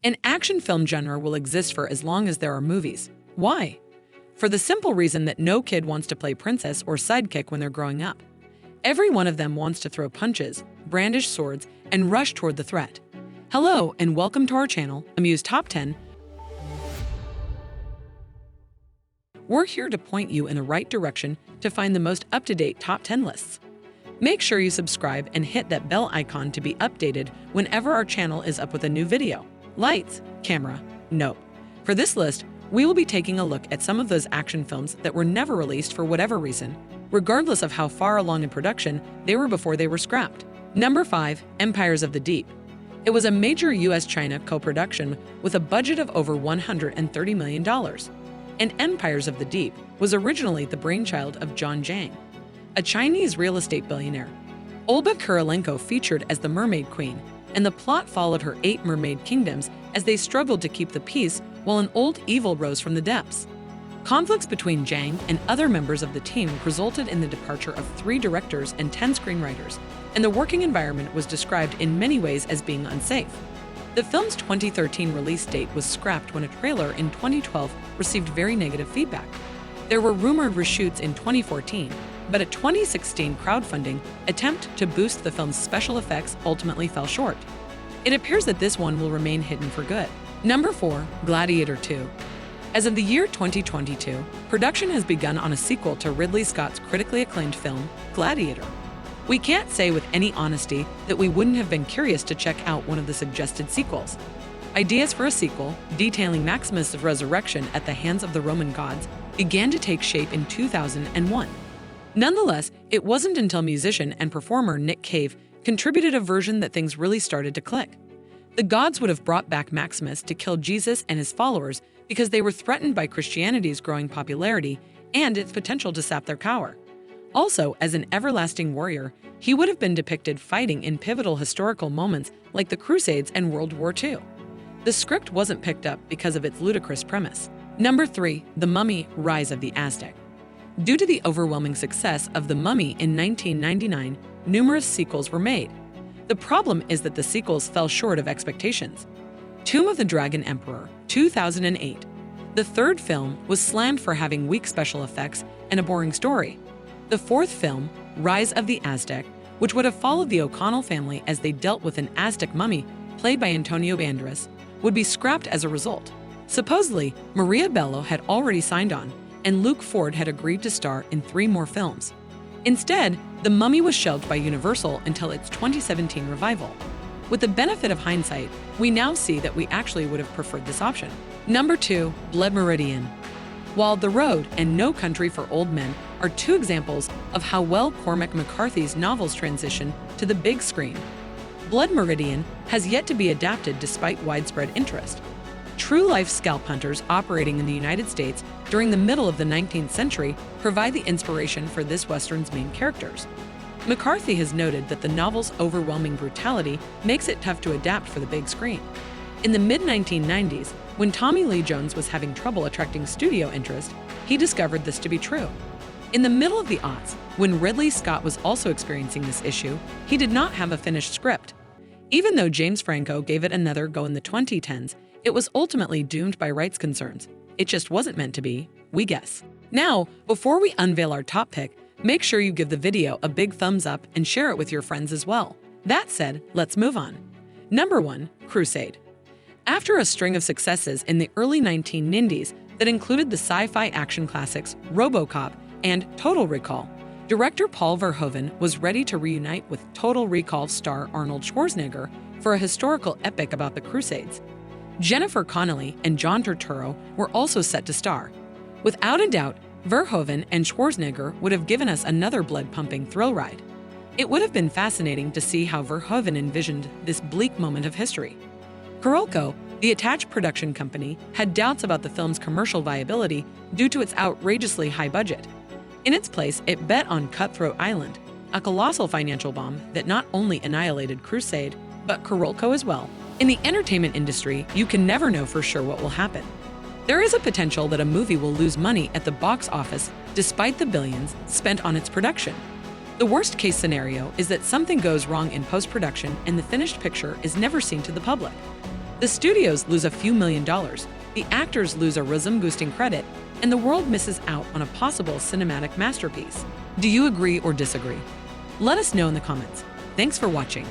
An action film genre will exist for as long as there are movies. Why? For the simple reason that no kid wants to play princess or sidekick when they're growing up. Every one of them wants to throw punches, brandish swords, and rush toward the threat. Hello, and welcome to our channel, Amuse Top 10. We're here to point you in the right direction to find the most up-to-date top 10 lists. Make sure you subscribe and hit that bell icon to be updated whenever our channel is up with a new video. Lights, camera, nope. For this list, we will be taking a look at some of those action films that were never released for whatever reason, regardless of how far along in production they were before they were scrapped. Number 5, Empires of the Deep. It was a major US-China co-production with a budget of over $130 million. And Empires of the Deep was originally the brainchild of John Zhang, a Chinese real estate billionaire. Olga Kurylenko featured as the Mermaid Queen, and the plot followed her 8 mermaid kingdoms as they struggled to keep the peace while an old evil rose from the depths. Conflicts between Zhang and other members of the team resulted in the departure of 3 directors and 10 screenwriters, and the working environment was described in many ways as being unsafe. The film's 2013 release date was scrapped when a trailer in 2012 received very negative feedback. There were rumored reshoots in 2014, but a 2016 crowdfunding attempt to boost the film's special effects ultimately fell short. It appears that this one will remain hidden for good. Number 4, Gladiator 2. As of the year 2022, production has begun on a sequel to Ridley Scott's critically acclaimed film, Gladiator. We can't say with any honesty that we wouldn't have been curious to check out one of the suggested sequels. Ideas for a sequel, detailing Maximus' resurrection at the hands of the Roman gods, began to take shape in 2001. Nonetheless, it wasn't until musician and performer Nick Cave contributed a version that things really started to click. The gods would have brought back Maximus to kill Jesus and his followers because they were threatened by Christianity's growing popularity and its potential to sap their power. Also, as an everlasting warrior, he would have been depicted fighting in pivotal historical moments like the Crusades and World War II. The script wasn't picked up because of its ludicrous premise. Number 3, The Mummy: Rise of the Aztec. Due to the overwhelming success of The Mummy in 1999, numerous sequels were made. The problem is that the sequels fell short of expectations. Tomb of the Dragon Emperor, 2008. The third film was slammed for having weak special effects and a boring story. The fourth film, Rise of the Aztec, which would have followed the O'Connell family as they dealt with an Aztec mummy played by Antonio Banderas, would be scrapped as a result. Supposedly, Maria Bello had already signed on, and Luke Ford had agreed to star in 3 more films. Instead, The Mummy was shelved by Universal until its 2017 revival. With the benefit of hindsight, we now see that we actually would have preferred this option. Number 2, Blood Meridian. While The Road and No Country for Old Men are 2 examples of how well Cormac McCarthy's novels transition to the big screen, Blood Meridian has yet to be adapted despite widespread interest. True-life scalp hunters operating in the United States during the middle of the 19th century provide the inspiration for this Western's main characters. McCarthy has noted that the novel's overwhelming brutality makes it tough to adapt for the big screen. In the mid-1990s, when Tommy Lee Jones was having trouble attracting studio interest, he discovered this to be true. In the middle of the aughts, when Ridley Scott was also experiencing this issue, he did not have a finished script. Even though James Franco gave it another go in the 2010s, it was ultimately doomed by rights concerns. It just wasn't meant to be, we guess. Now, before we unveil our top pick, make sure you give the video a big thumbs up and share it with your friends as well. That said, let's move on. Number 1, Crusade. After a string of successes in the early 1990s that included the sci-fi action classics RoboCop and Total Recall, director Paul Verhoeven was ready to reunite with Total Recall star Arnold Schwarzenegger for a historical epic about the Crusades. Jennifer Connelly and John Turturro were also set to star. Without a doubt, Verhoeven and Schwarzenegger would have given us another blood-pumping thrill ride. It would have been fascinating to see how Verhoeven envisioned this bleak moment of history. Carolco, the attached production company, had doubts about the film's commercial viability due to its outrageously high budget. In its place, it bet on Cutthroat Island, a colossal financial bomb that not only annihilated Crusade, but Carolco as well. In the entertainment industry, you can never know for sure what will happen. There is a potential that a movie will lose money at the box office despite the billions spent on its production. The worst-case scenario is that something goes wrong in post-production and the finished picture is never seen to the public. The studios lose a few $1,000,000, the actors lose a rhythm-boosting credit, and the world misses out on a possible cinematic masterpiece. Do you agree or disagree? Let us know in the comments. Thanks for watching.